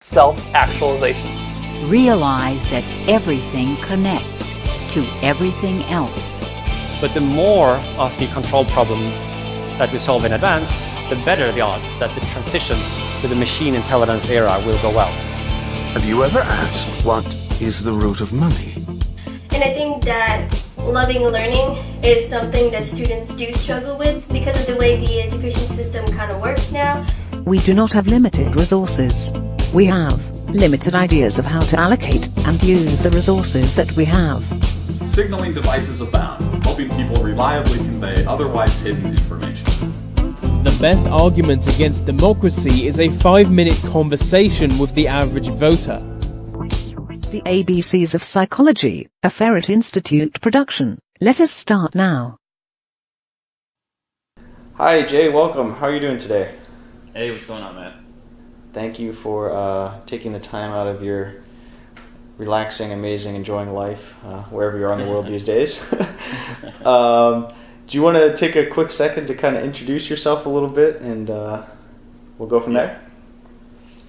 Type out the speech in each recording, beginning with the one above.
self-actualization. Realize that everything connects to everything else. But the more of the control problem that we solve in advance, the better the odds that the transition to the machine intelligence era will go well. Have you ever asked what is the root of money? And I think that loving learning is something that students do struggle with because of the way the education system kind of works now. We do not have limited resources. We have limited ideas of how to allocate and use the resources that we have. Signaling devices abound, helping people reliably convey otherwise hidden information. The best argument against democracy is a 5-minute conversation with the average voter. The ABCs of Psychology, a Ferret Institute production. Let us start now. Hi Jay, welcome. How are you doing today? Hey, what's going on, Matt? Thank you for taking the time out of your relaxing, amazing, enjoying life, wherever you are in the world these days. Do you want to take a quick second to kind of introduce yourself a little bit, and we'll go from there?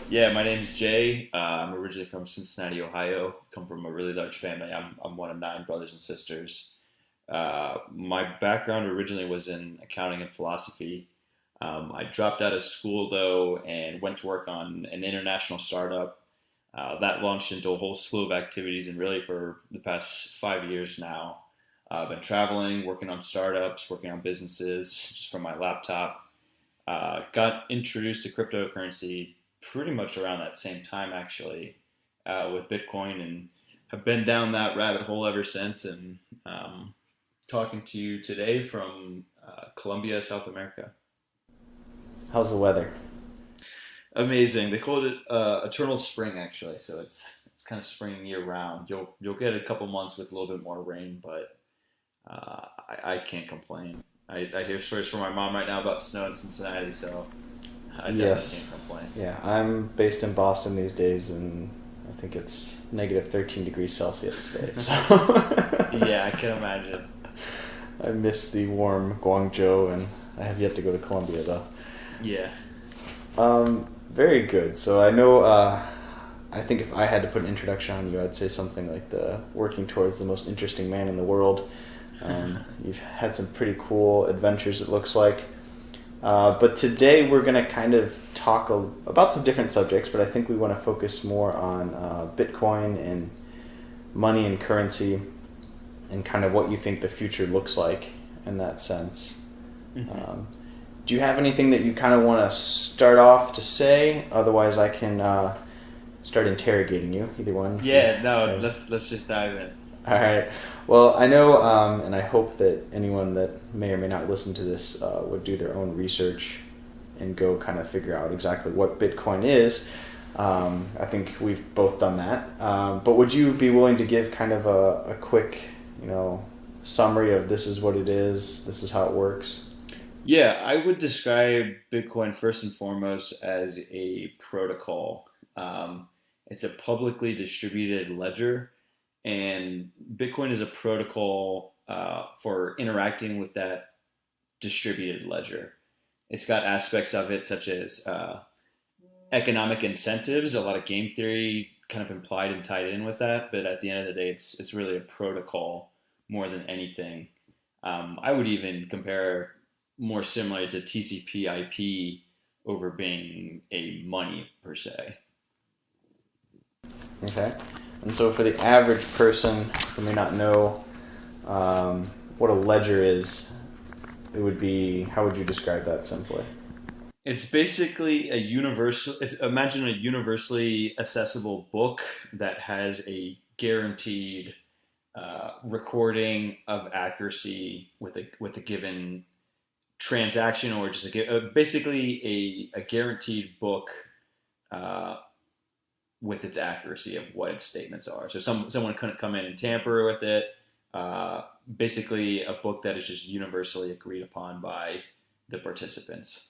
Yeah, my name's Jay. I'm originally from Cincinnati, Ohio. Come from a really large family. I'm one of 9 brothers and sisters. My background originally was in accounting and philosophy. I dropped out of school, though, and went to work on an international startup. That launched into a whole slew of activities, and really for the past 5 years now, I've been traveling, working on startups, working on businesses just from my laptop. Got introduced to cryptocurrency pretty much around that same time, actually, with Bitcoin, and have been down that rabbit hole ever since, and talking to you today from Colombia, South America. How's the weather? Amazing. They call it eternal spring, actually. So it's kind of spring year round. You'll get a couple months with a little bit more rain, but I can't complain. I hear stories from my mom right now about snow in Cincinnati, so I definitely can't complain. Yeah, I'm based in Boston these days, and I think it's negative 13 degrees Celsius today. So Yeah, I can imagine. I miss the warm Guangzhou, and I have yet to go to Colombia, though. Yeah. Very good. So I know, I think if I had to put an introduction on you, I'd say something like working towards the most interesting man in the world. You've had some pretty cool adventures, it looks like. But today we're going to kind of talk about some different subjects, but I think we want to focus more on Bitcoin and money and currency and kind of what you think the future looks like in that sense. Mm-hmm. Do you have anything that you kind of want to start off to say? Otherwise, I can start interrogating you. Either one. Yeah, no, let's just dive in. All right. Well, I know, and I hope that anyone that may or may not listen to this would do their own research and go kind of figure out exactly what Bitcoin is. I think we've both done that. But would you be willing to give kind of a quick, summary of this is what it is, this is how it works? Yeah, I would describe Bitcoin first and foremost as a protocol. It's a publicly distributed ledger, and Bitcoin is a protocol for interacting with that distributed ledger. It's got aspects of it such as economic incentives, a lot of game theory kind of implied and tied in with that, but at the end of the day, it's really a protocol more than anything. I would even compare more similar to TCP/IP over being a money per se. Okay. And so for the average person who may not know what a ledger is, it would be, how would you describe that simply? It's basically imagine a universally accessible book that has a guaranteed recording of accuracy with a given transaction, or just basically a guaranteed book with its accuracy of what its statements are. So someone couldn't come in and tamper with it. Basically a book that is just universally agreed upon by the participants.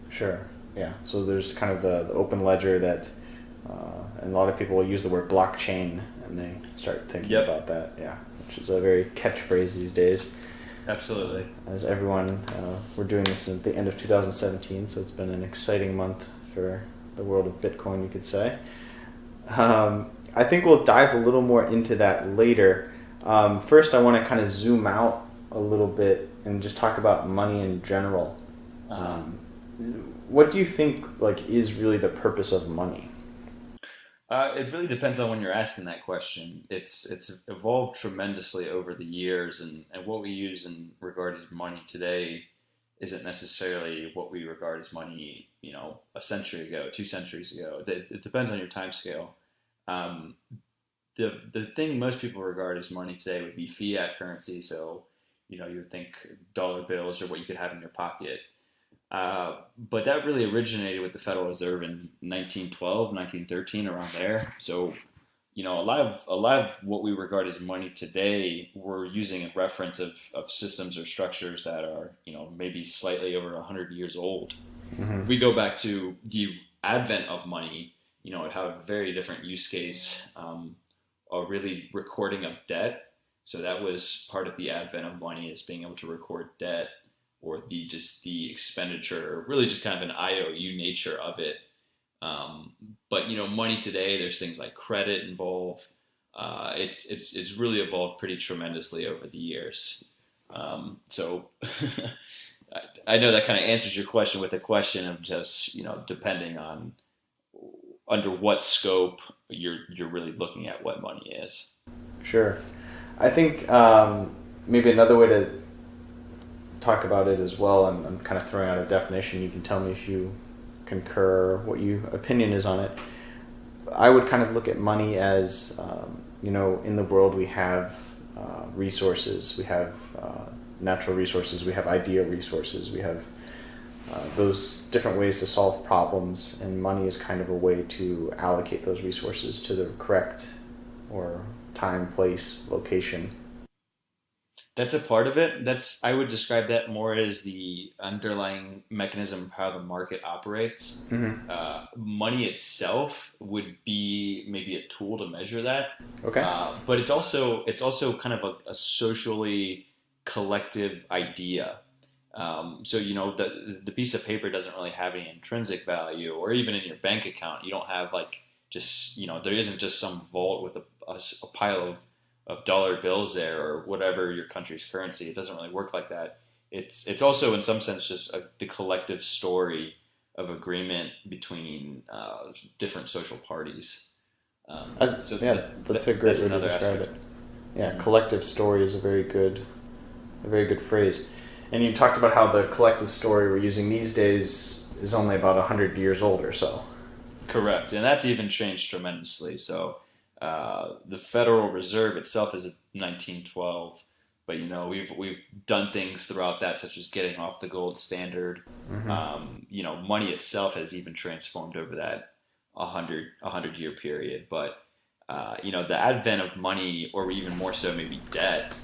Sure. Yeah. So there's kind of the open ledger that, and a lot of people will use the word blockchain, and they start thinking about that. Yeah, which is a very catchphrase these days. Absolutely. As everyone, we're doing this at the end of 2017, so it's been an exciting month for the world of Bitcoin, you could say. I think we'll dive a little more into that later. First, I want to kind of zoom out a little bit and just talk about money in general. What do you think is really the purpose of money? It really depends on when you're asking that question. It's evolved tremendously over the years, and what we use in regard as money today isn't necessarily what we regard as money, a century ago, 2 centuries ago. It depends on your time scale. The thing most people regard as money today would be fiat currency. So, you would think dollar bills or what you could have in your pocket. But that really originated with the Federal Reserve in 1912, 1913, around there. So, a lot of what we regard as money today, we're using in reference of systems or structures that are, maybe slightly over 100 years old. Mm-hmm. If we go back to the advent of money, it had a very different use case, a really recording of debt. So that was part of the advent of money, is being able to record debt, or the expenditure, or really just kind of an IOU nature of it. But money today, there's things like credit involved. It's really evolved pretty tremendously over the years. So I know that kind of answers your question with a question of just depending on under what scope you're really looking at what money is. Sure. I think maybe another way to talk about it as well, and I'm kind of throwing out a definition, you can tell me if you concur, what your opinion is on it. I would kind of look at money as, in the world we have resources, we have natural resources, we have idea resources, we have those different ways to solve problems, and money is kind of a way to allocate those resources to the correct or time, place, location. That's a part of it. I would describe that more as the underlying mechanism of how the market operates. Mm-hmm. Money itself would be maybe a tool to measure that. Okay. But it's also kind of a socially collective idea. So the piece of paper doesn't really have any intrinsic value, or even in your bank account, you don't have there isn't just some vault with a pile of dollar bills there, or whatever your country's currency. It doesn't really work like that. It's also in some sense just the collective story of agreement between different social parties. That's a great way to describe it. Yeah, collective story is a very good phrase. And you talked about how the collective story we're using these days is only about 100 years old or so. Correct, and that's even changed tremendously. So the Federal Reserve itself is 1912, but we've done things throughout that, such as getting off the gold standard. Mm-hmm. Money itself has even transformed over that 100-year period. But the advent of money, or even more so maybe debt,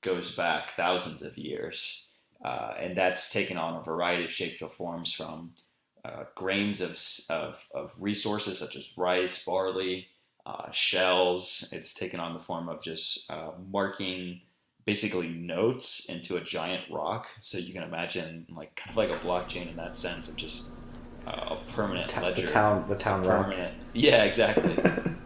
goes back thousands of years, and that's taken on a variety of shapes or forms, from grains of resources such as rice, barley, shells. It's taken on the form of just marking basically notes into a giant rock. So you can imagine kind of like a blockchain in that sense of just a permanent ledger. The town rock. Yeah, exactly.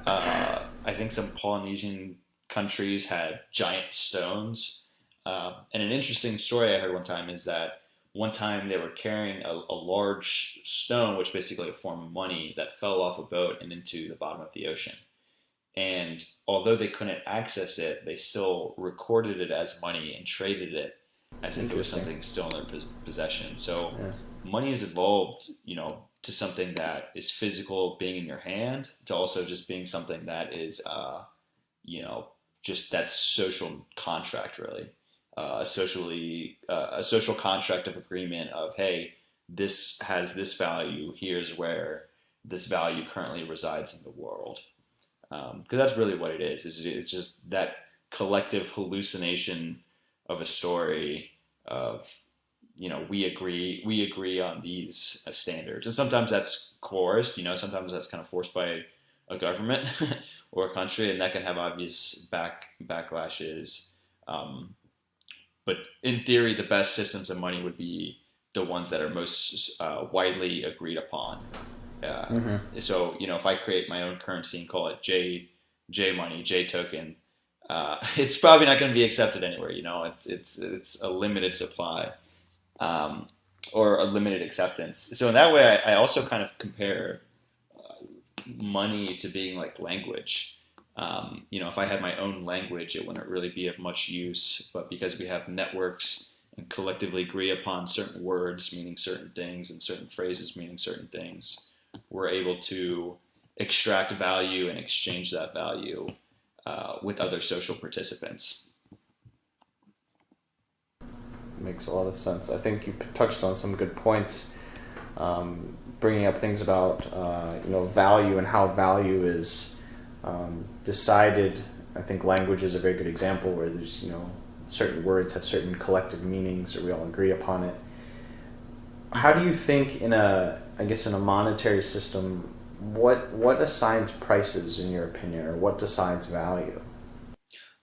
I think some Polynesian countries had giant stones. And an interesting story I heard one time is that one time they were carrying a large stone, which basically a form of money, that fell off a boat and into the bottom of the ocean. And although they couldn't access it, they still recorded it as money and traded it as if it was something still in their possession. So money has evolved, to something that is physical, being in your hand, to also just being something that is, just that social contract, really. A social contract of agreement of, hey, this has this value, here's where this value currently resides in the world. Because that's really what it is. It's just that collective hallucination of a story of, we agree on these standards. And sometimes that's coerced, sometimes that's kind of forced by a government or a country, and that can have obvious backlashes. But in theory, the best systems of money would be the ones that are most widely agreed upon. So, if I create my own currency and call it J money, J token, it's probably not going to be accepted anywhere. It's a limited supply, or a limited acceptance. So in that way, I also kind of compare money to being like language. If I had my own language, it wouldn't really be of much use. But because we have networks and collectively agree upon certain words meaning certain things and certain phrases meaning certain things, we're able to extract value and exchange that value with other social participants. Makes a lot of sense. I think you touched on some good points, bringing up things about value and how value is decided. I think language is a very good example where there's certain words have certain collective meanings, or we all agree upon it. How do you think in a monetary system, what assigns prices in your opinion, or what decides value?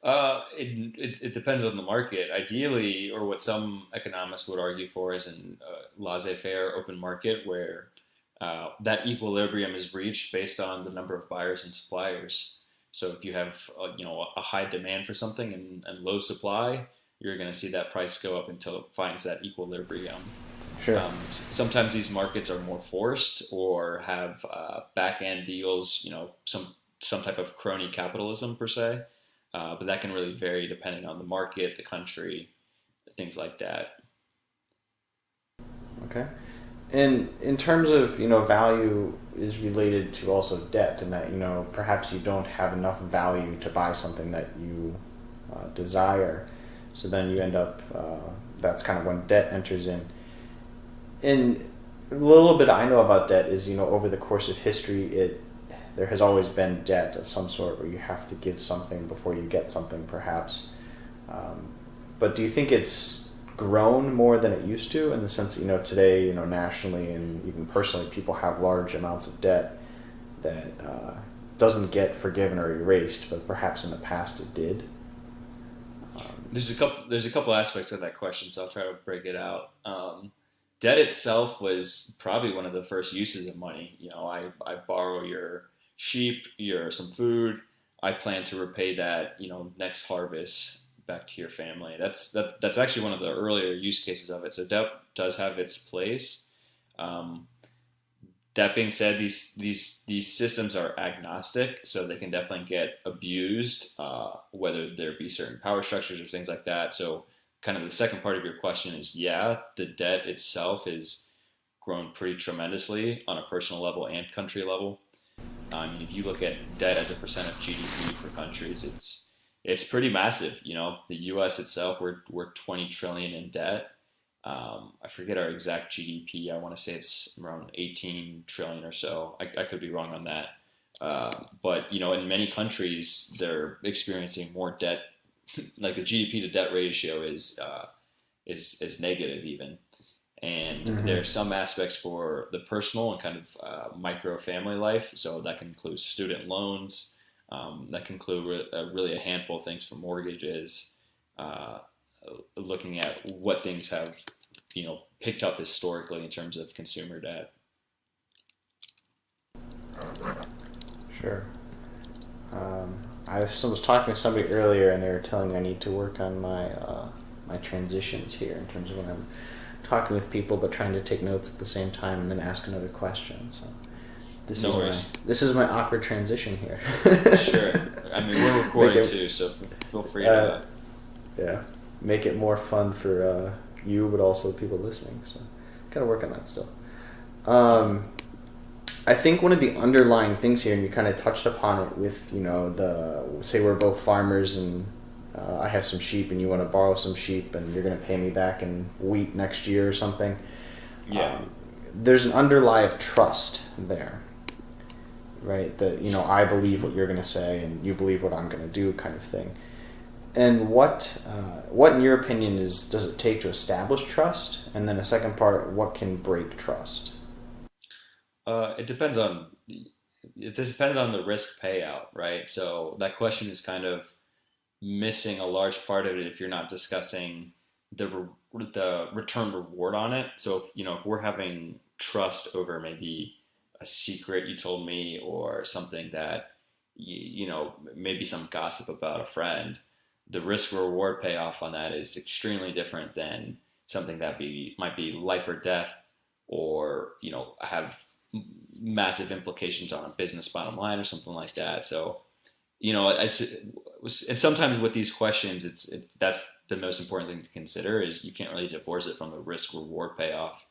It depends on the market. Ideally, or what some economists would argue for, is an laissez-faire open market where that equilibrium is reached based on the number of buyers and suppliers. So if you have a high demand for something and low supply, you're going to see that price go up until it finds that equilibrium. Sure. Sometimes these markets are more forced or have back-end deals, some type of crony capitalism per se. But that can really vary depending on the market, the country, things like that. Okay. And in terms of, value is related to also debt, and that, perhaps you don't have enough value to buy something that you desire. So then you end up, that's kind of when debt enters in. And a little bit I know about debt is, over the course of history, there has always been debt of some sort where you have to give something before you get something, perhaps. But do you think it's grown more than it used to, in the sense that, today, nationally and even personally, people have large amounts of debt that doesn't get forgiven or erased, but perhaps in the past it did? There's a couple aspects of that question, so I'll try to break it out. Debt itself was probably one of the first uses of money. I borrow your sheep, some food. I plan to repay that, next harvest back to your family. That's actually one of the earlier use cases of it. So debt does have its place. That being said, these systems are agnostic, so they can definitely get abused, whether there be certain power structures or things like that. So kind of the second part of your question is, yeah, the debt itself is grown pretty tremendously on a personal level and country level. If you look at debt as a percent of GDP for countries, it's pretty massive. The U.S. itself, we're 20 trillion in debt. I forget our exact GDP. I want to say it's around 18 trillion or so. I could be wrong on that. But in many countries, they're experiencing more debt. Like the GDP to debt ratio is negative even. And there are some aspects for the personal and kind of micro family life. So that can include student loans. That can include really a handful of things for mortgages. Looking at what things have, picked up historically in terms of consumer debt. Sure. I was talking to somebody earlier, and they were telling me I need to work on my transitions here, in terms of when I'm talking with people but trying to take notes at the same time and then ask another question. So this is my awkward transition here. Sure. We're recording too, so feel free to... Yeah. Make it more fun for you, but also people listening. So gotta work on that still. I think one of the underlying things here, and you kind of touched upon it with, say we're both farmers and I have some sheep and you want to borrow some sheep and you're going to pay me back in wheat next year or something. Yeah. There's an underlie of trust there, right? That, I believe what you're going to say and you believe what I'm going to do, kind of thing. And what in your opinion does it take to establish trust? And then a second part, what can break trust? It depends on the risk payout, right? So that question is kind of missing a large part of it if you're not discussing the return reward on it. So if we're having trust over maybe a secret you told me or something that maybe some gossip about a friend, the risk reward payoff on that is extremely different than something that might be life or death, or have massive implications on a business bottom line or something like that. So and sometimes with these questions, that's the most important thing to consider, is you can't really divorce it from the risk reward payoff.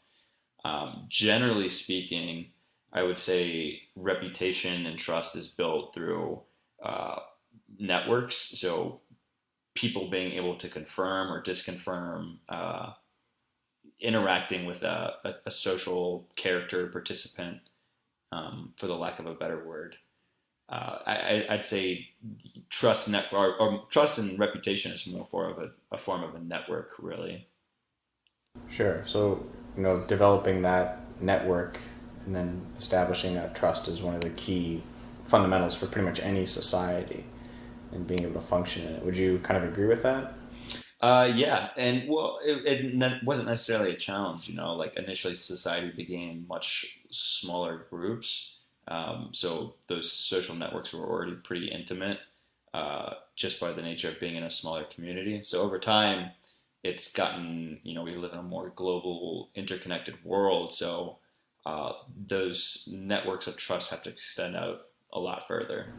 Generally speaking, I would say reputation and trust is built through networks. So people being able to confirm or disconfirm, interacting with a social character participant, for the lack of a better word. I'd say trust trust and reputation is more a form of a network, really. Sure. So, developing that network and then establishing that trust is one of the key fundamentals for pretty much any society and being able to function in it. Would you kind of agree with that? Yeah, and well, it wasn't necessarily a challenge. Like initially society began much smaller groups. So those social networks were already pretty intimate, just by the nature of being in a smaller community. So over time, it's gotten, we live in a more global, interconnected world. So those networks of trust have to extend out a lot further,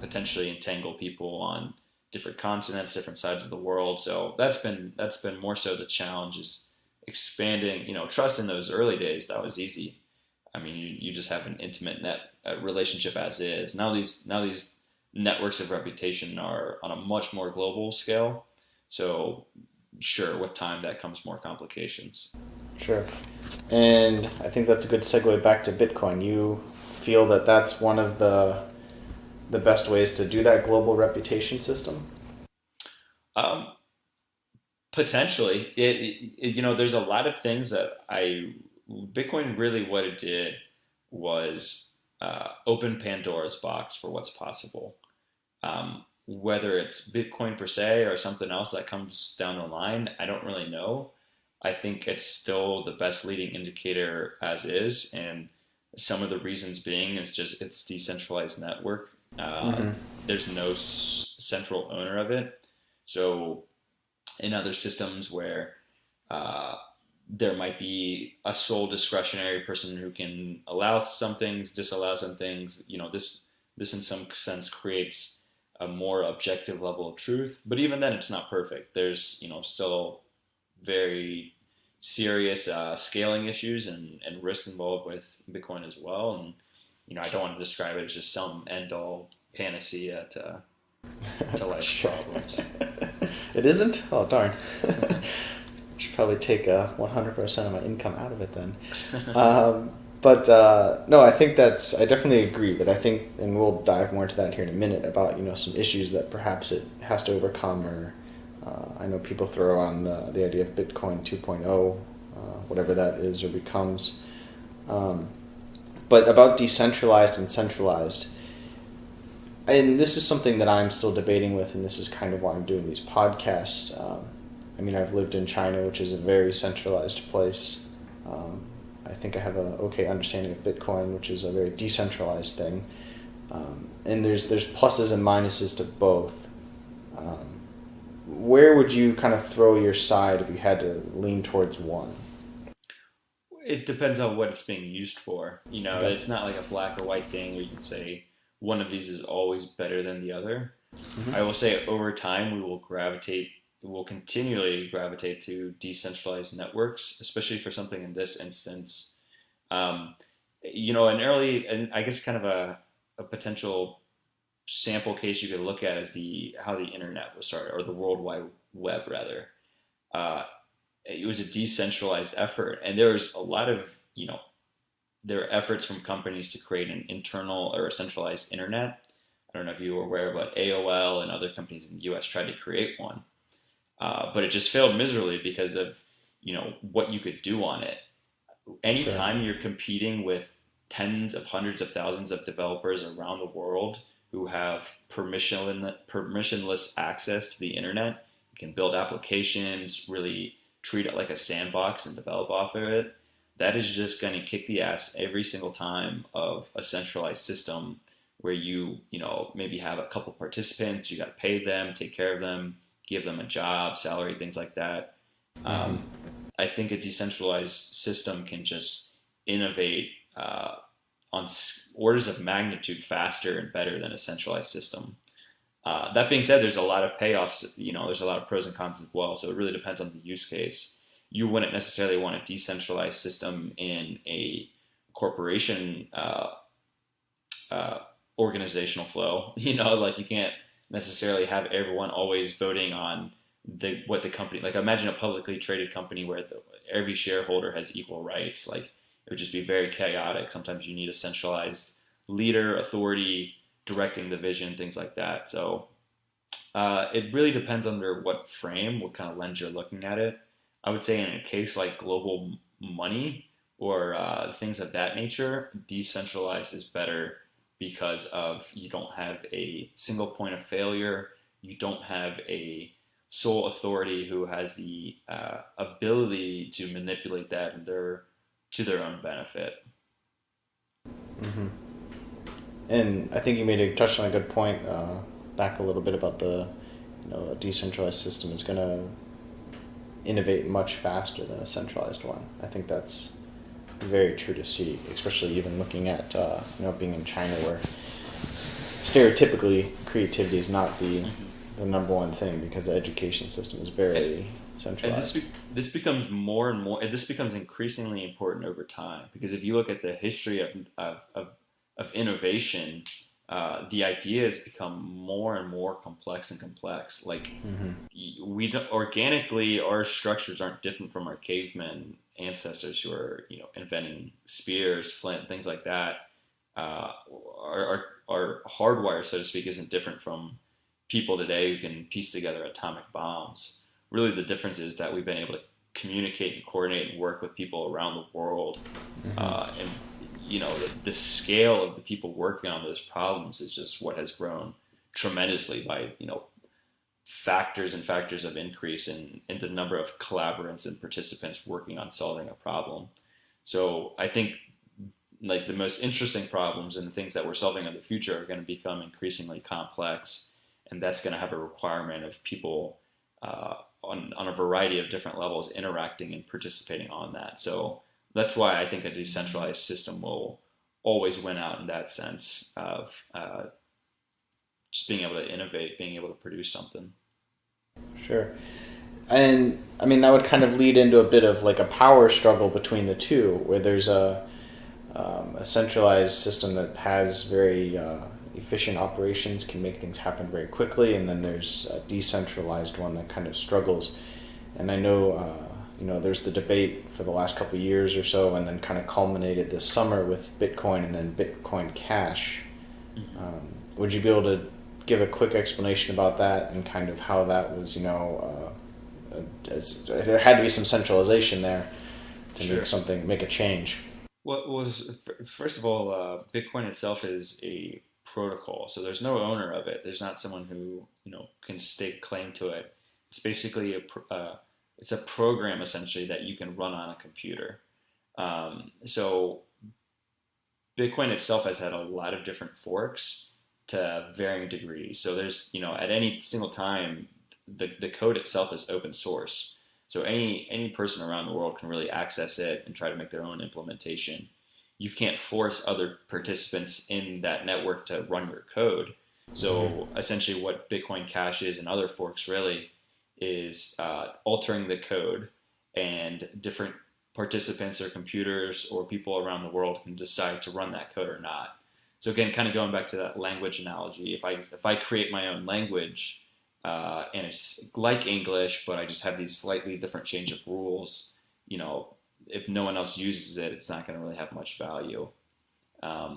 potentially entangle people on different continents, different sides of the world. So that's been more so the challenge, is expanding, trust in those early days. That was easy. I mean, you just have an intimate relationship as is. Now these networks of reputation are on a much more global scale. So sure, with time that comes more complications. Sure. And I think that's a good segue back to Bitcoin. You feel that that's one of the best ways to do that global reputation system? Potentially. There's a lot of things that Bitcoin really, what it did was open Pandora's box for what's possible. Whether it's Bitcoin per se or something else that comes down the line, I don't really know. I think it's still the best leading indicator as is, and some of the reasons being is just it's decentralized network. There's no central owner of it. So in other systems where there might be a sole discretionary person who can allow some things, disallow some things, this in some sense creates a more objective level of truth. But even then, it's not perfect. There's still very serious scaling issues and risk involved with Bitcoin as well. And I don't want to describe it as just some end-all panacea to life's problems. It isn't? Oh, darn. Should probably take 100% of my income out of it then. No, I think I definitely agree that I think, and we'll dive more into that here in a minute, about some issues that perhaps it has to overcome, or I know people throw on the idea of Bitcoin 2.0, whatever that is or becomes. But about decentralized and centralized, and this is something that I'm still debating with, and this is kind of why I'm doing these podcasts. I've lived in China, which is a very centralized place. I think I have a okay understanding of Bitcoin, which is a very decentralized thing. And there's pluses and minuses to both. Where would you kind of throw your side if you had to lean towards one? It depends on what it's being used for. Okay. It's not like a black or white thing where you can say one of these is always better than the other. Mm-hmm. I will say over time we will continually gravitate to decentralized networks, especially for something in this instance. An early, and I guess kind of a potential sample case you could look at is how the internet was started, or the World Wide Web rather. It was a decentralized effort, and there was a lot of, there are efforts from companies to create an internal or a centralized internet. I don't know if you were aware, but AOL and other companies in the US tried to create one. But it just failed miserably because of, what you could do on it. Anytime you're competing with tens of hundreds of thousands of developers around the world who have permissionless access to the internet, you can build applications, really treat it like a sandbox and develop off of it. that is just going to kick the ass every single time of a centralized system where you know, maybe have a couple participants, you got to pay them, take care of them, give them a job, salary, things like that. I think a decentralized system can just innovate on orders of magnitude faster and better than a centralized system. That being said, there's a lot of payoffs, you know, there's a lot of pros and cons as well. So it really depends on the use case. You wouldn't necessarily want a decentralized system in a corporation organizational flow. You know, like you can't necessarily have everyone always voting on what the company, like imagine a publicly traded company where every shareholder has equal rights. Like it would just be very chaotic. Sometimes you need a centralized leader, authority, directing the vision, things like that. So it really depends under what frame, what kind of lens you're looking at it. I would say in a case like global money or things of that nature, decentralized is better because of you don't have a single point of failure. You don't have a sole authority who has the ability to manipulate that to their own benefit. Mm-hmm. And I think you touched on a good point back a little bit about a decentralized system is going to innovate much faster than a centralized one. I think that's very true to see, especially even looking at being in China where stereotypically creativity is not the number one thing because the education system is very centralized. And this becomes more and more, and this becomes increasingly important over time because if you look at the history of innovation, the ideas become more and more complex and complex. Like we don't, organically, our structures aren't different from our cavemen ancestors who are inventing spears, flint, things like that. Our hardwire, so to speak, isn't different from people today who can piece together atomic bombs. Really, the difference is that we've been able to communicate and coordinate and work with people around the world, and the scale of the people working on those problems is just what has grown tremendously by factors and factors of increase in the number of collaborants and participants working on solving a problem. So I think like the most interesting problems and the things that we're solving in the future are going to become increasingly complex, and that's going to have a requirement of people on a variety of different levels interacting and participating on that. So that's why I think a decentralized system will always win out in that sense of just being able to innovate, being able to produce something. Sure. And I mean, that would kind of lead into a bit of like a power struggle between the two, where there's a centralized system that has very efficient operations, can make things happen very quickly, and then there's a decentralized one that kind of struggles. And I know, there's the debate for the last couple of years or so, and then kind of culminated this summer with Bitcoin and then Bitcoin Cash. Would you be able to give a quick explanation about that and kind of how that was, there had to be some centralization there to Sure. make a change. Well, first of all, Bitcoin itself is a protocol, so there's no owner of it. There's not someone who can stake claim to it. It's basically it's a program essentially that you can run on a computer. So Bitcoin itself has had a lot of different forks to varying degrees. So there's at any single time the code itself is open source. So any person around the world can really access it and try to make their own implementation. You can't force other participants in that network to run your code. So essentially what Bitcoin Cash is and other forks really is altering the code, and different participants or computers or people around the world can decide to run that code or not. So again, kind of going back to that language analogy, if I create my own language, and it's like English, but I just have these slightly different change of rules, if no one else uses it, it's not going to really have much value.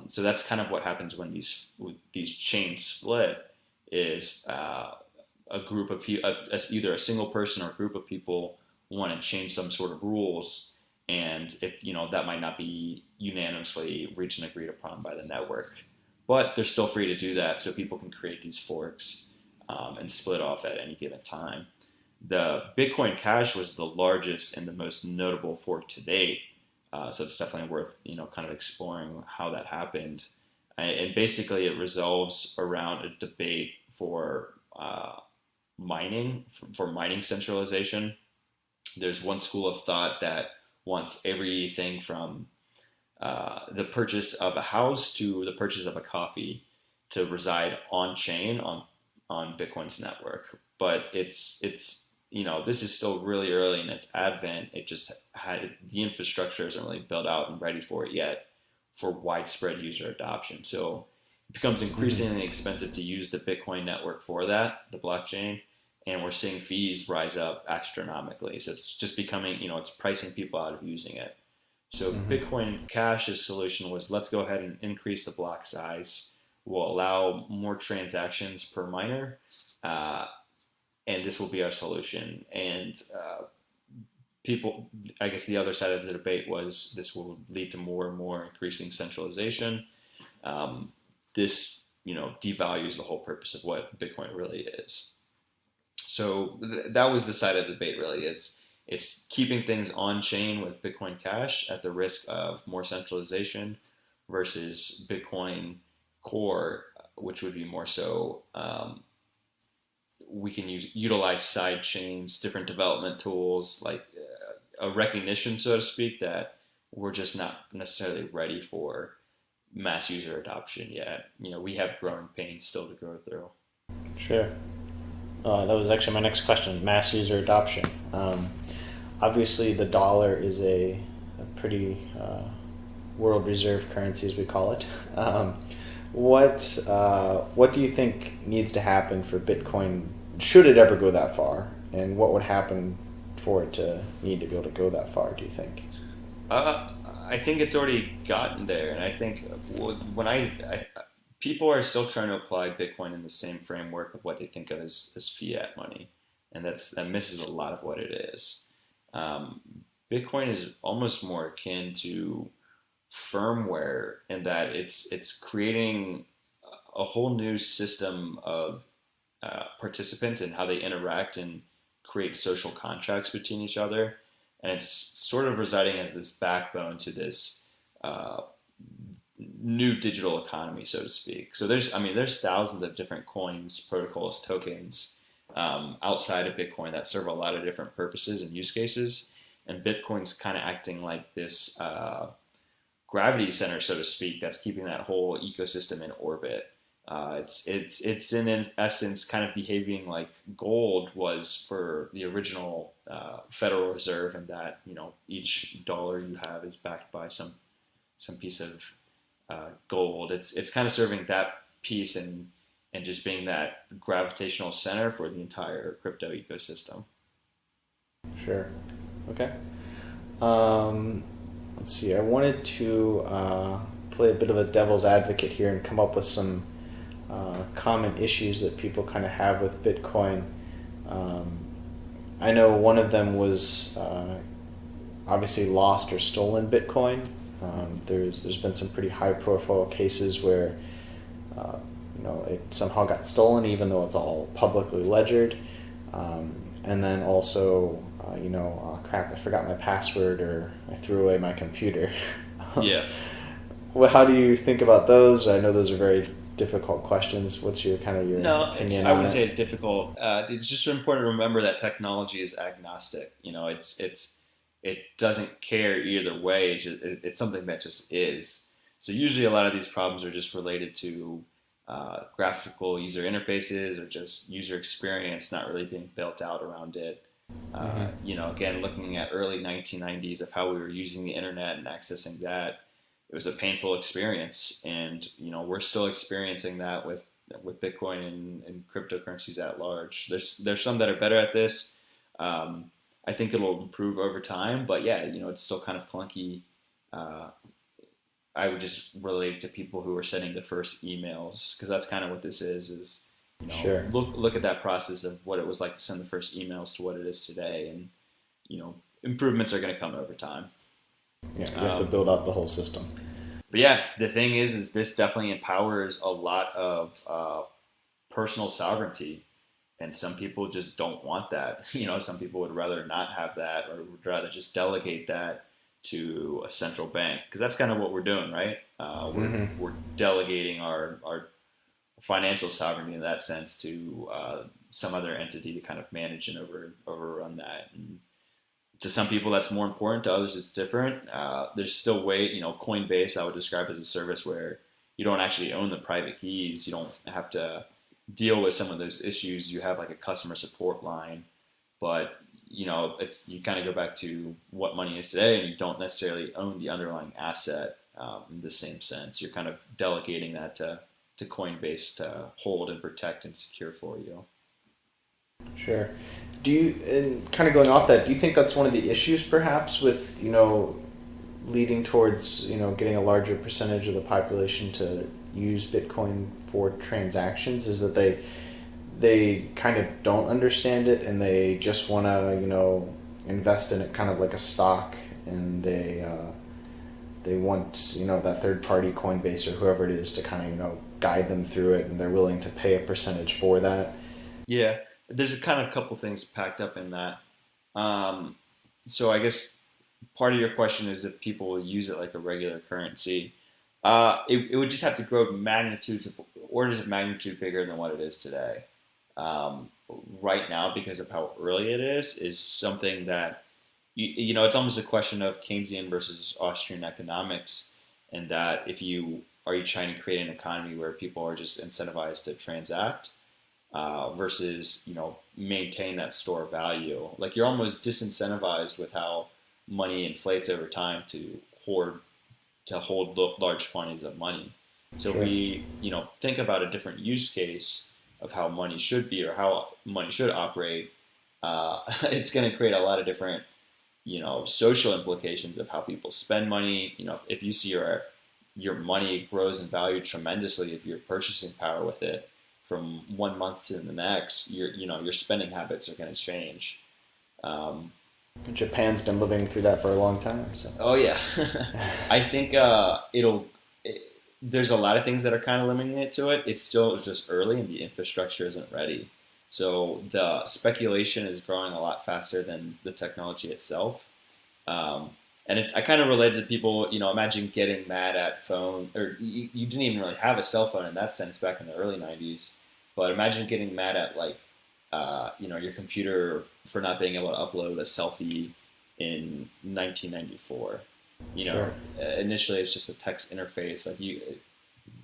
So that's kind of what happens when these chains split, is a group of people, either a single person or a group of people want to change some sort of rules, and if that might not be unanimously reached and agreed upon by the network, but they're still free to do that. So people can create these forks and split off at any given time. The Bitcoin Cash was the largest and the most notable fork to date. So it's definitely worth, kind of exploring how that happened. And basically it resolves around a debate for mining, for mining centralization. There's one school of thought that wants everything from the purchase of a house to the purchase of a coffee to reside on chain on Bitcoin's network. But it's this is still really early in its advent. It just the infrastructure isn't really built out and ready for it yet for widespread user adoption. So it becomes increasingly expensive to use the Bitcoin network for that, the blockchain, and we're seeing fees rise up astronomically. So it's just becoming, it's pricing people out of using it. So Bitcoin Cash's solution was, let's go ahead and increase the block size. We'll allow more transactions per miner, and this will be our solution. And people, I guess the other side of the debate was this will lead to more and more increasing centralization. This, devalues the whole purpose of what Bitcoin really is. So that was the side of the debate, really. It's keeping things on chain with Bitcoin Cash at the risk of more centralization versus Bitcoin Core, which would be more so we can utilize side chains, different development tools, like a recognition, so to speak, that we're just not necessarily ready for mass user adoption yet. We have growing pains still to go through. Sure. That was actually my next question, mass user adoption. Obviously, the dollar is a pretty world reserve currency, as we call it. What do you think needs to happen for Bitcoin, should it ever go that far? And what would happen for it to need to be able to go that far, do you think? I think it's already gotten there. And I think when people are still trying to apply Bitcoin in the same framework of what they think of as fiat money. And that misses a lot of what it is. Bitcoin is almost more akin to firmware in that it's creating a whole new system of participants and how they interact and create social contracts between each other. And it's sort of residing as this backbone to this new digital economy, so to speak. So there's thousands of different coins, protocols, tokens outside of Bitcoin that serve a lot of different purposes and use cases. And Bitcoin's kind of acting like this gravity center, so to speak, that's keeping that whole ecosystem in orbit. It's in essence kind of behaving like gold was for the original Federal Reserve, and that each dollar you have is backed by some piece of gold. It's kind of serving that piece and just being that gravitational center for the entire crypto ecosystem. Sure. Okay. Let's see. I wanted to play a bit of a devil's advocate here and come up with some common issues that people kind of have with Bitcoin. I know one of them was obviously lost or stolen Bitcoin. There's been some pretty high-profile cases where it somehow got stolen, even though it's all publicly ledgered. And then also, crap, I forgot my password, or I threw away my computer. Yeah. Well, how do you think about those? I know those are very difficult questions. What's your opinion on it? I wouldn't say it's difficult. It's just important to remember that technology is agnostic. It doesn't care either way. It's something that just is. So usually a lot of these problems are just related to graphical user interfaces or just user experience not really being built out around it. Again, looking at early 1990s of how we were using the internet and accessing that, it was a painful experience, and we're still experiencing that with Bitcoin and cryptocurrencies at large. There's some that are better at this. I think it'll improve over time, but yeah, it's still kind of clunky. I would just relate to people who are sending the first emails, because that's kind of what this is. Sure. Look at that process of what it was like to send the first emails to what it is today, and improvements are going to come over time. Yeah, you have to build out the whole system. But yeah, the thing is this definitely empowers a lot of personal sovereignty, and some people just don't want that. Some people would rather not have that, or would rather just delegate that to a central bank, because that's kind of what we're doing, right? We're delegating our financial sovereignty in that sense to some other entity to kind of manage and overrun that. And to some people that's more important, to others it's different. There's still Coinbase I would describe as a service where you don't actually own the private keys. You don't have to deal with some of those issues. You have like a customer support line, but you kind of go back to what money is today, and you don't necessarily own the underlying asset in the same sense. You're kind of delegating that to Coinbase to hold and protect and secure for you. Sure. And kind of going off that, do you think that's one of the issues perhaps with, leading towards, getting a larger percentage of the population to use Bitcoin for transactions, is that they kind of don't understand it and they just want to, invest in it kind of like a stock, and they want, that third party Coinbase or whoever it is to kind of, guide them through it, and they're willing to pay a percentage for that? Yeah, there's a couple things packed up in that. So I guess part of your question is if people will use it like a regular currency. It would just have to grow orders of magnitude bigger than what it is today. Right now, because of how early it is something that, it's almost a question of Keynesian versus Austrian economics, and that are you trying to create an economy where people are just incentivized to transact versus, maintain that store value. Like, you're almost disincentivized with how money inflates over time to hold large quantities of money. So Sure. If we, think about a different use case of how money should be or how money should operate, it's going to create a lot of different, social implications of how people spend money. If you see your money grows in value tremendously, if your purchasing power with it from 1 month to the next, your spending habits are going to change. Japan's been living through that for a long time. So. Oh yeah, I think there's a lot of things that are kind of limiting it to it. It's still just early and the infrastructure isn't ready. So the speculation is growing a lot faster than the technology itself. And I kind of related to people, imagine getting mad at phone, or you didn't even really have a cell phone in that sense back in the early 90s. But imagine getting mad at your computer for not being able to upload a selfie in 1994. Sure. Initially it's just a text interface.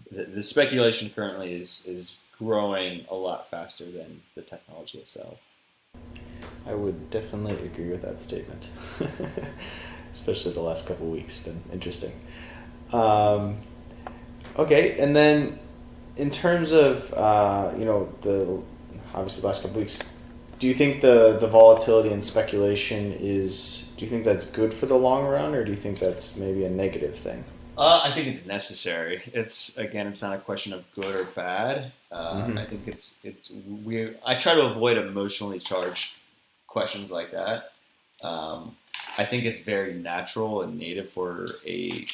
The speculation currently is growing a lot faster than the technology itself. I would definitely agree with that statement. Especially the last couple of weeks, been interesting. Okay, and then in terms of obviously the last couple of weeks, do you think the volatility and speculation do you think that's good for the long run, or do you think that's maybe a negative thing? I think it's necessary. It's not a question of good or bad. I think I try to avoid emotionally charged questions like that. I think it's very natural and native for a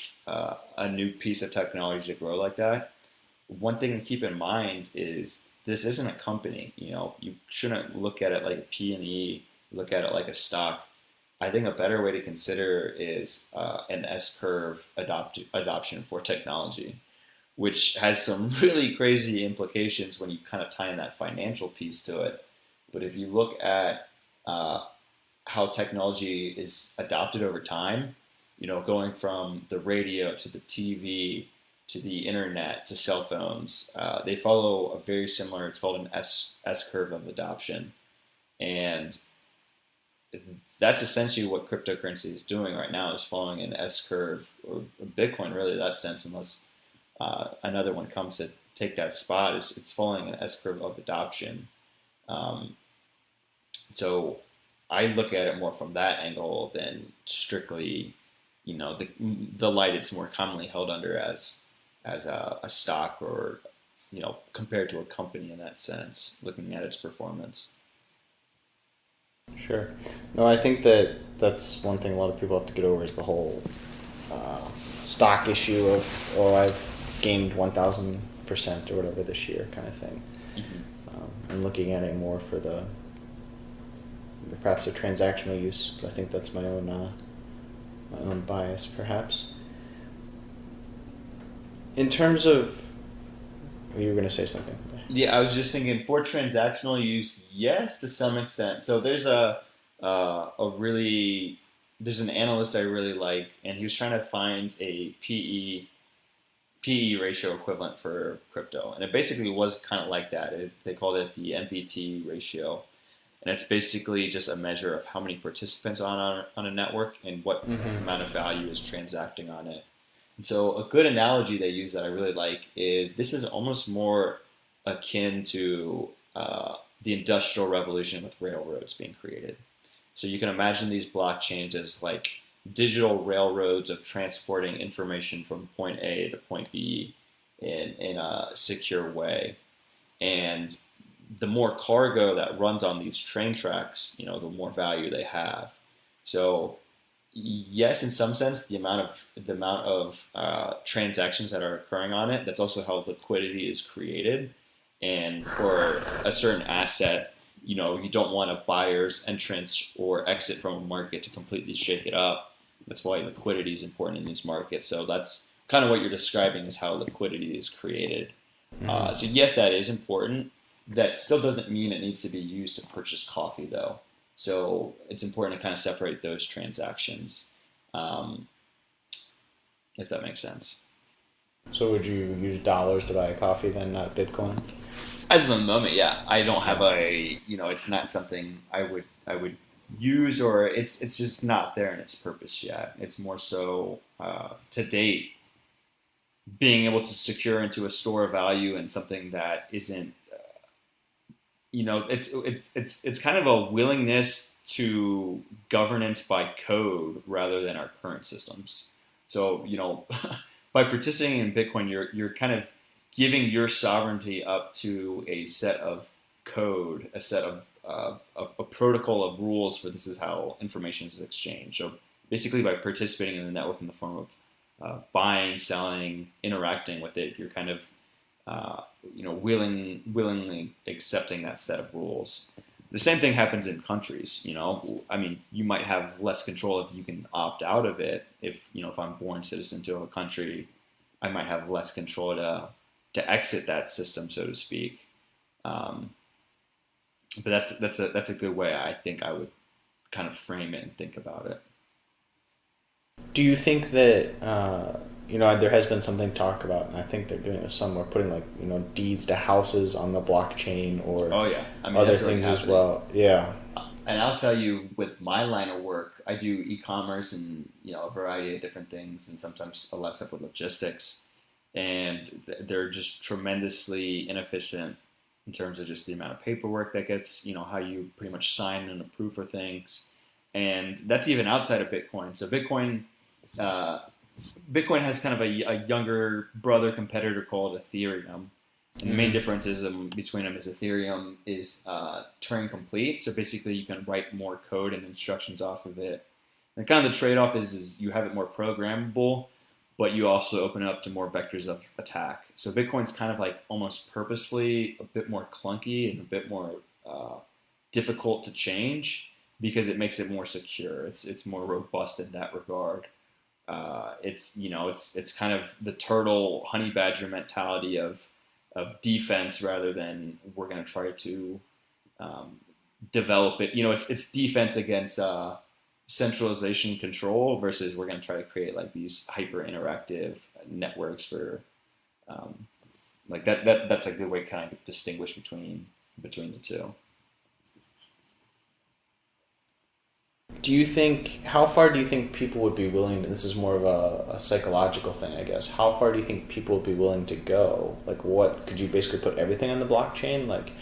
new piece of technology to grow like that. One thing to keep in mind is this isn't a company. You shouldn't look at it like a P&E, look at it like a stock. I think a better way to consider is an S-curve adoption for technology, which has some really crazy implications when you kind of tie in that financial piece to it. But if you look at how technology is adopted over time, going from the radio to the TV to the internet to cell phones, they follow a very similar, it's called an S-curve of adoption. And that's essentially what cryptocurrency is doing right now, is following an S-curve, or Bitcoin really in that sense, unless another one comes to take that spot, it's following an S-curve of adoption. So I look at it more from that angle than strictly, the light it's more commonly held under as a stock, or, compared to a company in that sense, looking at its performance. Sure. No, I think that's one thing a lot of people have to get over, is the whole stock issue of, I've gained 1,000% or whatever this year kind of thing. Mm-hmm. And looking at it more for perhaps a transactional use. But I think that's my own my own bias, perhaps. In terms of, you were going to say something. Yeah, I was just thinking for transactional use, yes, to some extent. So there's there's an analyst I really like, and he was trying to find a PE ratio equivalent for crypto, and it basically was kind of like that. They called it the MPT ratio, and it's basically just a measure of how many participants on a network and what amount of value is transacting on it. And so a good analogy they use that I really like is this is almost more akin to the Industrial Revolution with railroads being created. So you can imagine these blockchains as like digital railroads of transporting information from point A to point B in a secure way. And the more cargo that runs on these train tracks, the more value they have. So yes, in some sense, the amount of transactions that are occurring on it, that's also how liquidity is created. And for a certain asset, you don't want a buyer's entrance or exit from a market to completely shake it up. That's why liquidity is important in these markets. So that's kind of what you're describing is how liquidity is created. So yes, that is important. That still doesn't mean it needs to be used to purchase coffee, though. So it's important to kind of separate those transactions, if that makes sense. So would you use dollars to buy a coffee then, not Bitcoin? As of the moment, yeah, I don't have it's not something I would use, or it's just not there in its purpose yet. It's more so to date being able to secure into a store of value and something that isn't, it's kind of a willingness to governance by code rather than our current systems. So by participating in Bitcoin, you're kind of giving your sovereignty up to a set of code, a set of a protocol of rules for this is how information is exchanged. So basically, by participating in the network in the form of buying, selling, interacting with it, you're kind of willingly accepting that set of rules. The same thing happens in countries. You might have less control if you can opt out of it. If I'm born citizen to a country, I might have less control to exit that system, so to speak. But that's a good way I think I would kind of frame it and think about it. Do you think that there has been something talk about, and I think they're doing this somewhere, putting deeds to houses on the blockchain or other things as well? Yeah. And I'll tell you, with my line of work, I do e-commerce and a variety of different things, and sometimes a lot of stuff with logistics. And they're just tremendously inefficient in terms of just the amount of paperwork that gets, how you pretty much sign and approve for things. And that's even outside of Bitcoin. So Bitcoin has kind of a younger brother competitor called Ethereum. And the main difference between them is Ethereum is Turing complete. So basically you can write more code and instructions off of it. And kind of the trade-off is you have it more programmable, but you also open it up to more vectors of attack. So Bitcoin's kind of like almost purposefully a bit more clunky and a bit more difficult to change because it makes it more secure. It's more robust in that regard. It's kind of the turtle honey badger mentality of defense rather than we're going to try to develop it. It's defense against centralization control versus we're going to try to create like these hyper interactive networks for that's a good way to kind of distinguish between the two. How far do you think people would be willing to, this is more of a psychological thing, I guess, how far do you think people would be willing to go? Like what, could you basically put everything on the blockchain? Like,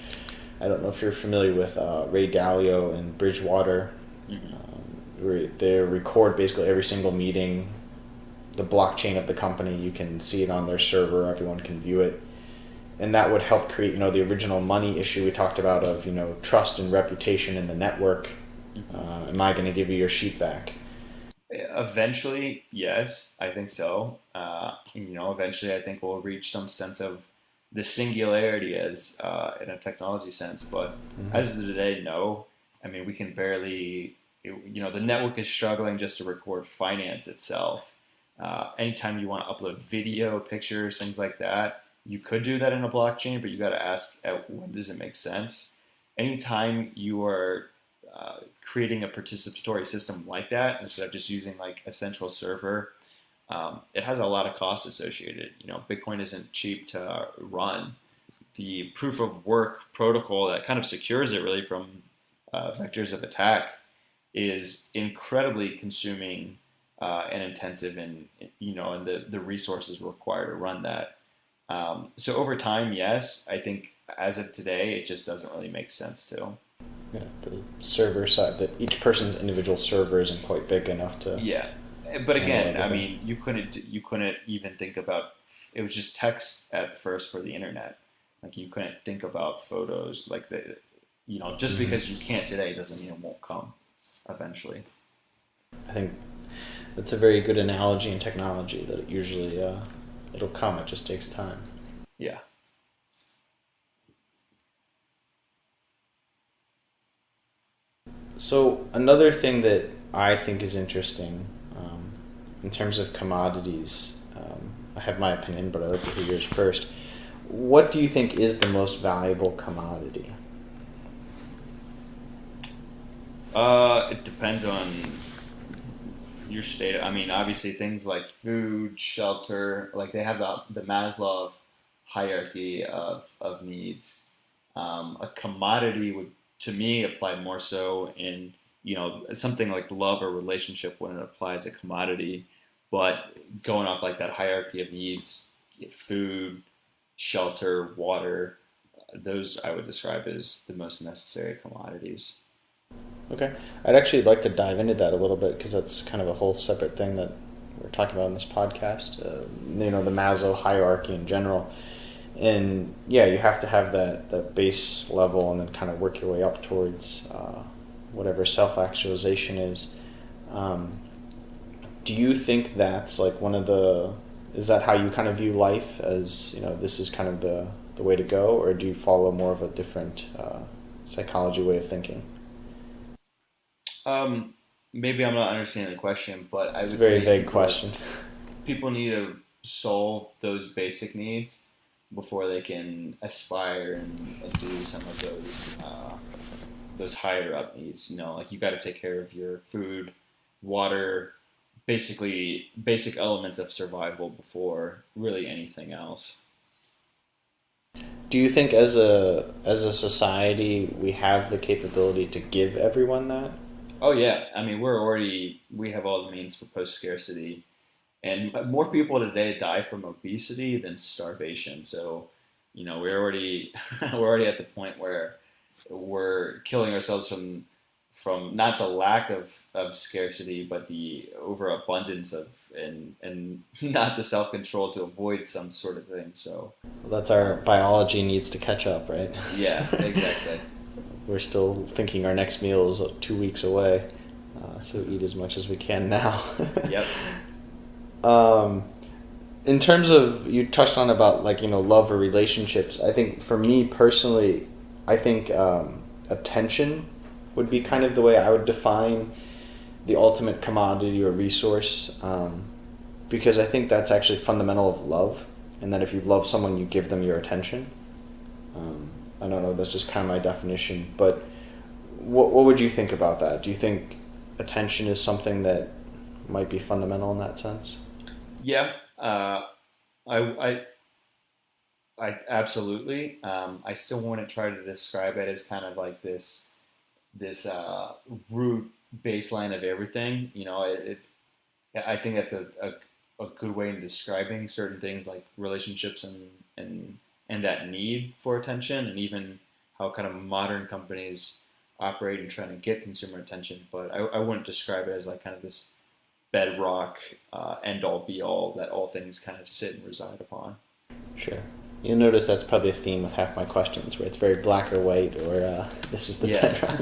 I don't know if you're familiar with Ray Dalio and Bridgewater. Where they record basically every single meeting, the blockchain of the company, you can see it on their server, everyone can view it. And that would help create, the original money issue we talked about of, trust and reputation in the network. Am I going to give you your sheet back? Eventually, yes, I think so. Eventually I think we'll reach some sense of the singularity as in a technology sense, but as of today, no. I mean, we can barely the network is struggling just to record finance itself. Anytime you want to upload video, pictures, things like that, you could do that in a blockchain, but you got to ask when does it make sense. Anytime you are creating a participatory system like that, instead of just using like a central server, it has a lot of costs associated. Bitcoin isn't cheap to run. The proof of work protocol that kind of secures it really from vectors of attack is incredibly consuming and intensive in the resources required to run that. So over time, yes, I think as of today, it just doesn't really make sense to. Yeah, the server side, that each person's individual server isn't quite big enough to. Yeah, but again, I mean, you couldn't even think about. It was just text at first for the internet. Like you couldn't think about photos like just because you can't today doesn't mean it won't come eventually. I think that's a very good analogy in technology, that it usually it'll come. It just takes time. Yeah. So another thing that I think is interesting in terms of commodities, I have my opinion, but I'd like to hear yours first. What do you think is the most valuable commodity? It depends on your state. I mean, obviously things like food, shelter, like they have the Maslow hierarchy of needs. A commodity would, to me, apply more so in, something like love or relationship when it applies a commodity, but going off like that hierarchy of needs, food, shelter, water, those I would describe as the most necessary commodities. Okay. I'd actually like to dive into that a little bit, because that's kind of a whole separate thing that we're talking about in this podcast. The Maslow hierarchy in general. And yeah, you have to have that base level and then kind of work your way up towards whatever self-actualization is. Do you think that's like is that how you kind of view life, as, this is kind of the way to go, or do you follow more of a different psychology way of thinking? Maybe I'm not understanding the question, but It's a very vague question. People need to solve those basic needs before they can aspire and do some of those higher up needs. Like you got to take care of your food, water, basically basic elements of survival before really anything else. Do you think as a society we have the capability to give everyone that? Oh yeah, I mean we have all the means for post scarcity, and more people today die from obesity than starvation. So, we're already at the point where we're killing ourselves from not the lack of scarcity, but the overabundance of and not the self control to avoid some sort of thing. So that's our biology needs to catch up, right? Yeah, exactly. We're still thinking our next meal is 2 weeks away, so eat as much as we can now. Yep. In terms of, you touched on about love or relationships. I think for me personally, I think attention would be kind of the way I would define the ultimate commodity or resource, because I think that's actually fundamental of love, and that if you love someone, you give them your attention. I don't know, that's just kind of my definition, but what would you think about that? Do you think attention is something that might be fundamental in that sense? Yeah, I absolutely. I still want to try to describe it as kind of like this root baseline of everything. I think that's a good way in describing certain things like relationships and that need for attention, and even how kind of modern companies operate and trying to get consumer attention. But I wouldn't describe it as like kind of this bedrock, end all be all that all things kind of sit and reside upon. Sure. You'll notice that's probably a theme with half my questions, where it's very black or white, or this is the bedrock.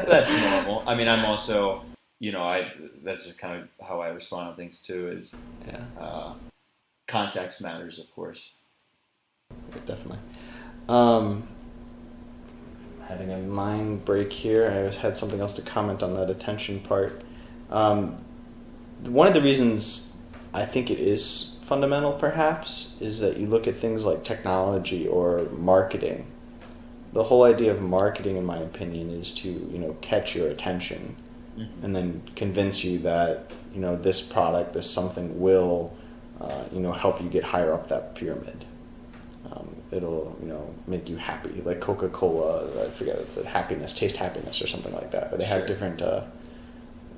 That's normal. I mean, I'm also, that's just kind of how I respond to things too, is context matters, of course. Definitely. having a mind break here. I had something else to comment on that attention part. One of the reasons I think it is fundamental, perhaps, is that you look at things like technology or marketing. The whole idea of marketing, in my opinion, is to catch your attention, and then convince you that this product, this something will help you get higher up that pyramid. It'll make you happy, like Coca-Cola. I forget, it's a taste happiness or something like that. But they have different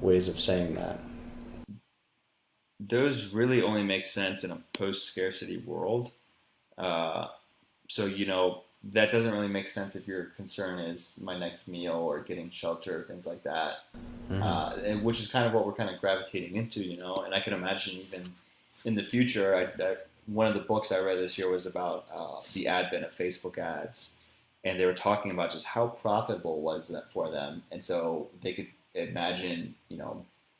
ways of saying that. Those really only make sense in a post-scarcity world. So that doesn't really make sense if your concern is my next meal or getting shelter, things like that. And which is kind of what we're kind of gravitating into, And I can imagine even in the future, one of the books I read this year was about the advent of Facebook ads, and they were talking about just how profitable was that for them, and so they could imagine,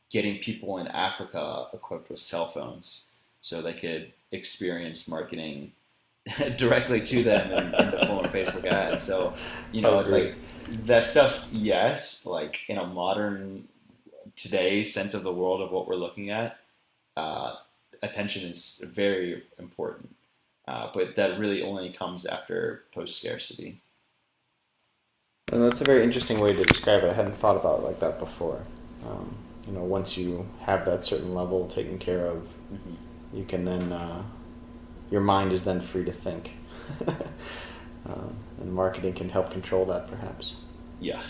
getting people in Africa equipped with cell phones so they could experience marketing directly to them in the form of Facebook ads. So, it's like that stuff, yes, like in a modern today sense of the world of what we're looking at, attention is very important. But that really only comes after post-scarcity. And that's a very interesting way to describe it. I hadn't thought about it like that before. Once you have that certain level taken care of, you can then, your mind is then free to think. And marketing can help control that, perhaps. Yeah.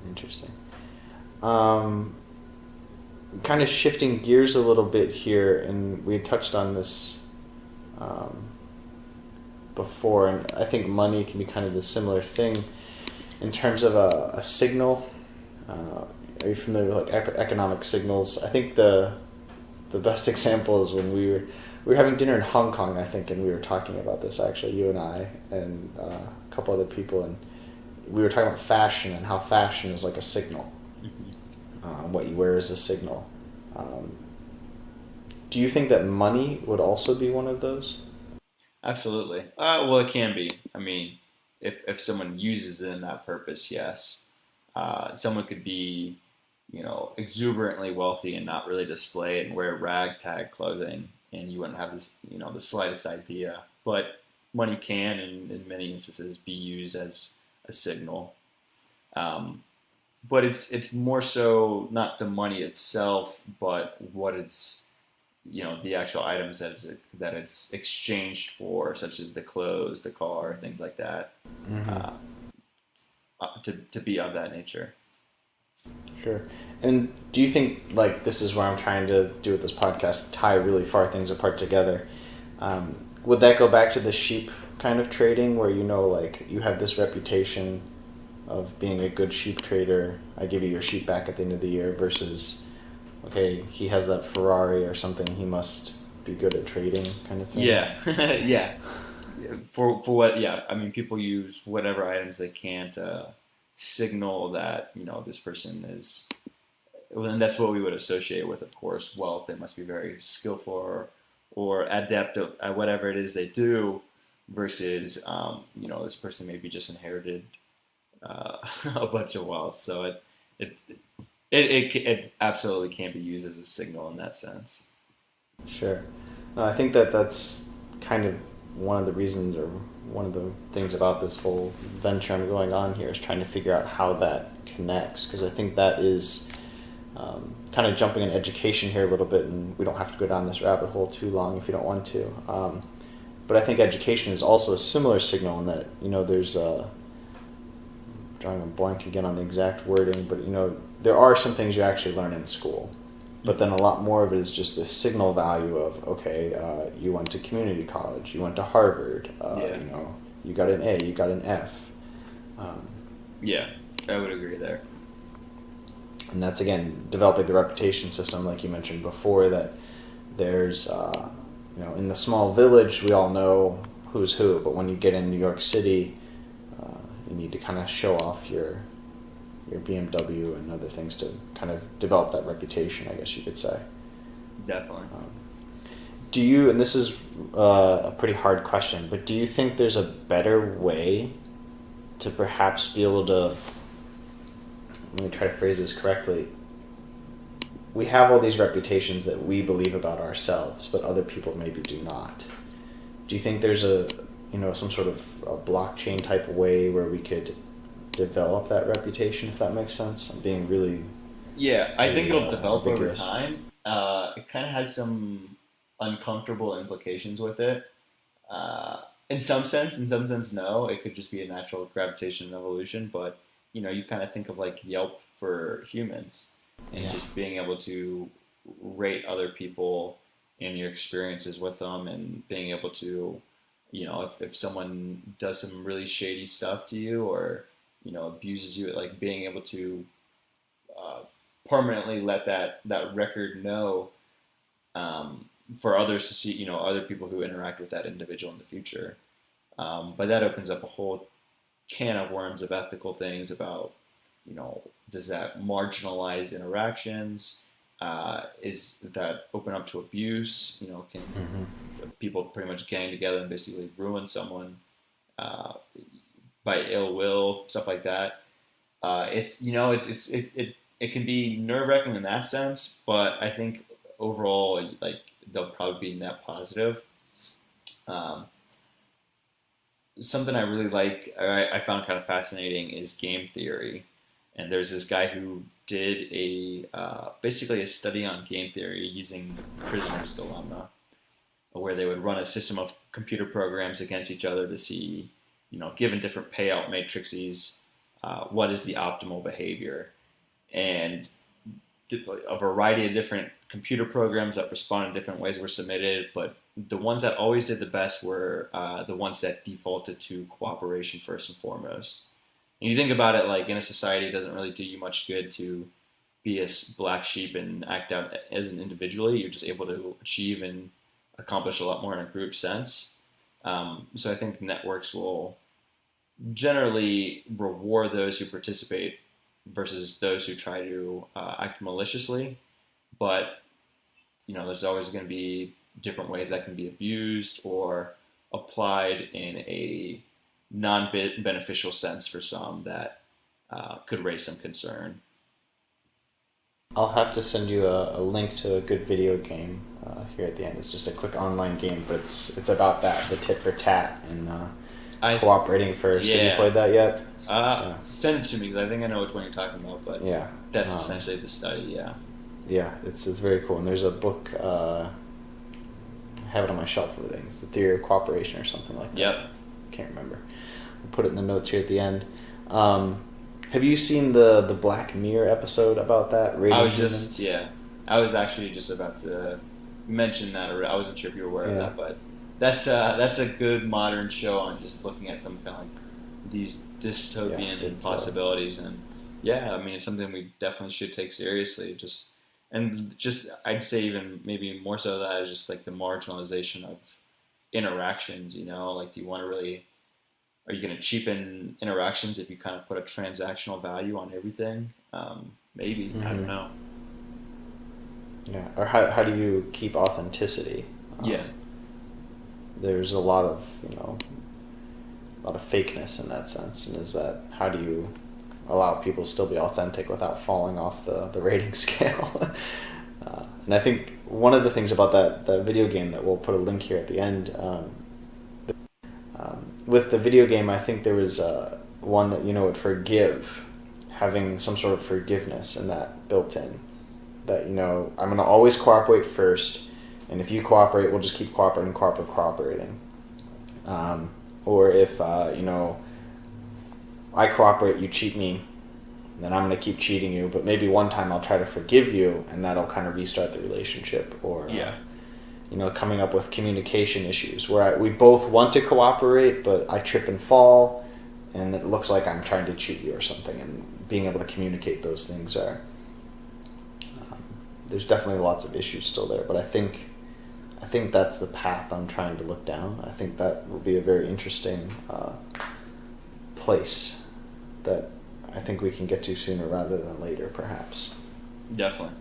Interesting. Kind of shifting gears a little bit here, and we had touched on this before, and I think money can be kind of the similar thing in terms of a signal. Are you familiar with economic signals? I think the best example is when we were having dinner in Hong Kong, I think, and we were talking about this, actually, you and I and a couple other people, and we were talking about fashion and how fashion is like a signal. What you wear is a signal. Do you think that money would also be one of those? Absolutely. Well, it can be. I mean, if someone uses it in that purpose, yes. Someone could be, exuberantly wealthy and not really display it and wear ragtag clothing, and you wouldn't have this, the slightest idea. But money can, in many instances, be used as a signal. But it's more so not the money itself, but what it's, the actual items that it's exchanged for, such as the clothes, the car, things like that, to be of that nature. Sure. And do you think, this is what I'm trying to do with this podcast, tie really far things apart together? Would that go back to the sheep kind of trading, where you have this reputation of being a good sheep trader, I give you your sheep back at the end of the year, versus, okay, he has that Ferrari or something, he must be good at trading, kind of thing? Yeah. Yeah. For what, yeah, I mean, people use whatever items they can to signal that, this person is, and that's what we would associate with, of course, wealth. They must be very skillful or adept at whatever it is they do, versus, this person maybe just inherited a bunch of wealth. So it absolutely can be used as a signal in that sense. Sure. No, I think that's kind of one of the reasons, or one of the things about this whole venture I'm going on here, is trying to figure out how that connects, because I think that is kind of jumping in education here a little bit, and we don't have to go down this rabbit hole too long if you don't want to. But I think education is also a similar signal in that, there's drawing a blank again on the exact wording, but there are some things you actually learn in school, but then a lot more of it is just the signal value of, okay, you went to community college, you went to Harvard, you got an A, you got an F. Yeah, I would agree there. And that's, again, developing the reputation system, like you mentioned before, that there's, in the small village, we all know who's who, but when you get in New York City, you need to kind of show off your BMW and other things to kind of develop that reputation, I guess you could say. Definitely. Do you, and this is a pretty hard question, but do you think there's a better way to perhaps be able to, let me try to phrase this correctly. We have all these reputations that we believe about ourselves, but other people maybe do not. Do you think there's some sort of a blockchain type of way where we could develop that reputation, if that makes sense? I'm being really... Yeah, I think it'll develop ambiguous. over time. It kind of has some uncomfortable implications with it. In some sense, no. It could just be a natural gravitation and evolution, but you kind of think of like Yelp for humans, and just being able to rate other people and your experiences with them, and being able to, if someone does some really shady stuff to you, or abuses you, like being able to permanently let that record know, for others to see, other people who interact with that individual in the future. But that opens up a whole can of worms of ethical things about, does that marginalize interactions? Is that open up to abuse? Can people pretty much gang together and basically ruin someone by ill will, stuff like that? It can be nerve-wracking in that sense, but I think overall, like, they'll probably be net positive. Something I really like, I found kind of fascinating, is game theory. And there's this guy who did basically a study on game theory using the prisoner's dilemma, where they would run a system of computer programs against each other to see, given different payout matrices, what is the optimal behavior. And a variety of different computer programs that respond in different ways were submitted, but the ones that always did the best were the ones that defaulted to cooperation first and foremost. And you think about it, like, in a society, it doesn't really do you much good to be a black sheep and act out as an individually. You're just able to achieve and accomplish a lot more in a group sense. So I think networks will generally reward those who participate versus those who try to act maliciously. But, there's always going to be different ways that can be abused or applied in a non-beneficial sense for some that could raise some concern. I'll have to send you a link to a good video game here at the end. It's just a quick online game, but it's about that, the tit for tat and cooperating first. Have you played that yet? Send it to me, because I think I know which one you're talking about, but that's essentially the study, Yeah, it's very cool. And there's a book, I have it on my shelf over there. It's The Theory of Cooperation or something like that. Yep. Can't remember. We'll put it in the notes here at the end. Have you seen the Black Mirror episode about that? I was actually just about to mention that. I wasn't sure if you were aware of that, but that's a good modern show on just looking at some kind of like these dystopian possibilities, and it's something we definitely should take seriously. I'd say even maybe more so that is just like the marginalization of interactions. Like, do you want to really? Are you going to cheapen interactions if you kind of put a transactional value on everything? Maybe. I don't know. Yeah. Or how do you keep authenticity? There's a lot of fakeness in that sense, and how do you allow people to still be authentic without falling off the rating scale? And I think one of the things about that video game that we'll put a link here at the end. With the video game, I think there was one that would forgive, having some sort of forgiveness in that built in. That I'm going to always cooperate first, and if you cooperate, we'll just keep cooperating. Or if I cooperate, you cheat me, then I'm going to keep cheating you. But maybe one time I'll try to forgive you, and that'll kind of restart the relationship. Or coming up with communication issues where we both want to cooperate, but I trip and fall, and it looks like I'm trying to cheat you or something. And being able to communicate those things are there's definitely lots of issues still there, but I think that's the path I'm trying to look down. I think that will be a very interesting place that I think we can get to sooner rather than later, perhaps. Definitely.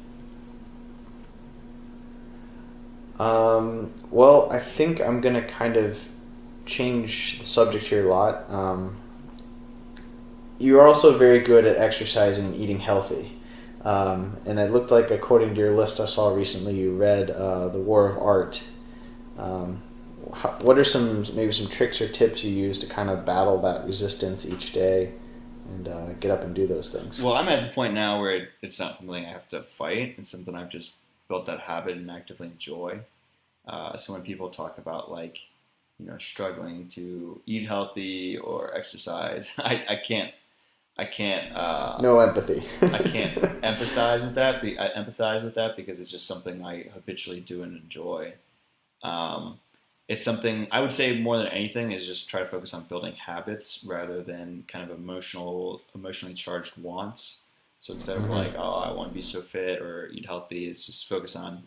Well, I think I'm going to kind of change the subject here a lot. you are also very good at exercising and eating healthy. And it looked like, according to your list I saw recently, you read The War of Art. What are maybe some tricks or tips you use to kind of battle that resistance each day and get up and do those things? Well, I'm at the point now where it's not something I have to fight. It's something I've just built that habit and actively enjoy. So when people talk about struggling to eat healthy or exercise, I can't. No empathy. I can't empathize with that. I empathize with that because it's just something I habitually do and enjoy. It's something I would say more than anything is just try to focus on building habits rather than kind of emotionally charged wants. So instead of like, oh, I want to be so fit or eat healthy, it's just focus on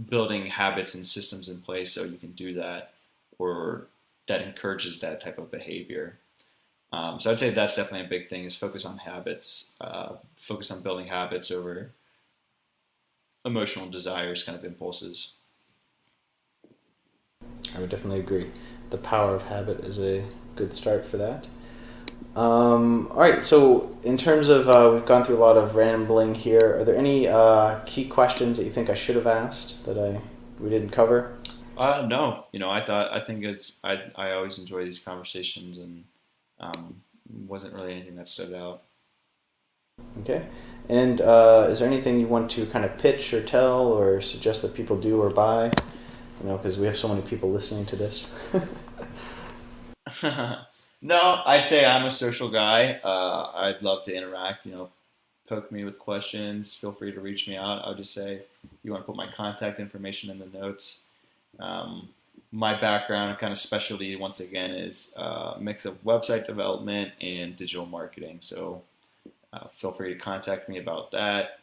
building habits and systems in place so you can do that, or that encourages that type of behavior. So I'd say that's definitely a big thing, is focus on habits, focus on building habits over emotional desires, kind of impulses. I would definitely agree. The power of habit is a good start for that. All right, so in terms of, we've gone through a lot of rambling here. Are there any key questions that you think I should have asked that we didn't cover? No, I think I always enjoy these conversations, and wasn't really anything that stood out. Okay, and is there anything you want to kind of pitch or tell or suggest that people do or buy? Because we have so many people listening to this. No, I'd say I'm a social guy. I'd love to interact. Poke me with questions. Feel free to reach me out. I'll just say you want to put my contact information in the notes. My background and kind of specialty, once again, is a mix of website development and digital marketing. So feel free to contact me about that,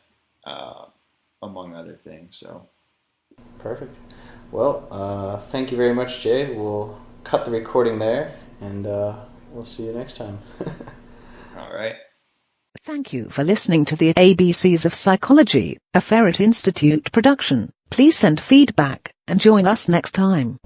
among other things. So perfect. Well, thank you very much, Jay. We'll cut the recording there, and we'll see you next time. All right. Thank you for listening to the ABCs of Psychology, a Ferret Institute production. Please send feedback and join us next time.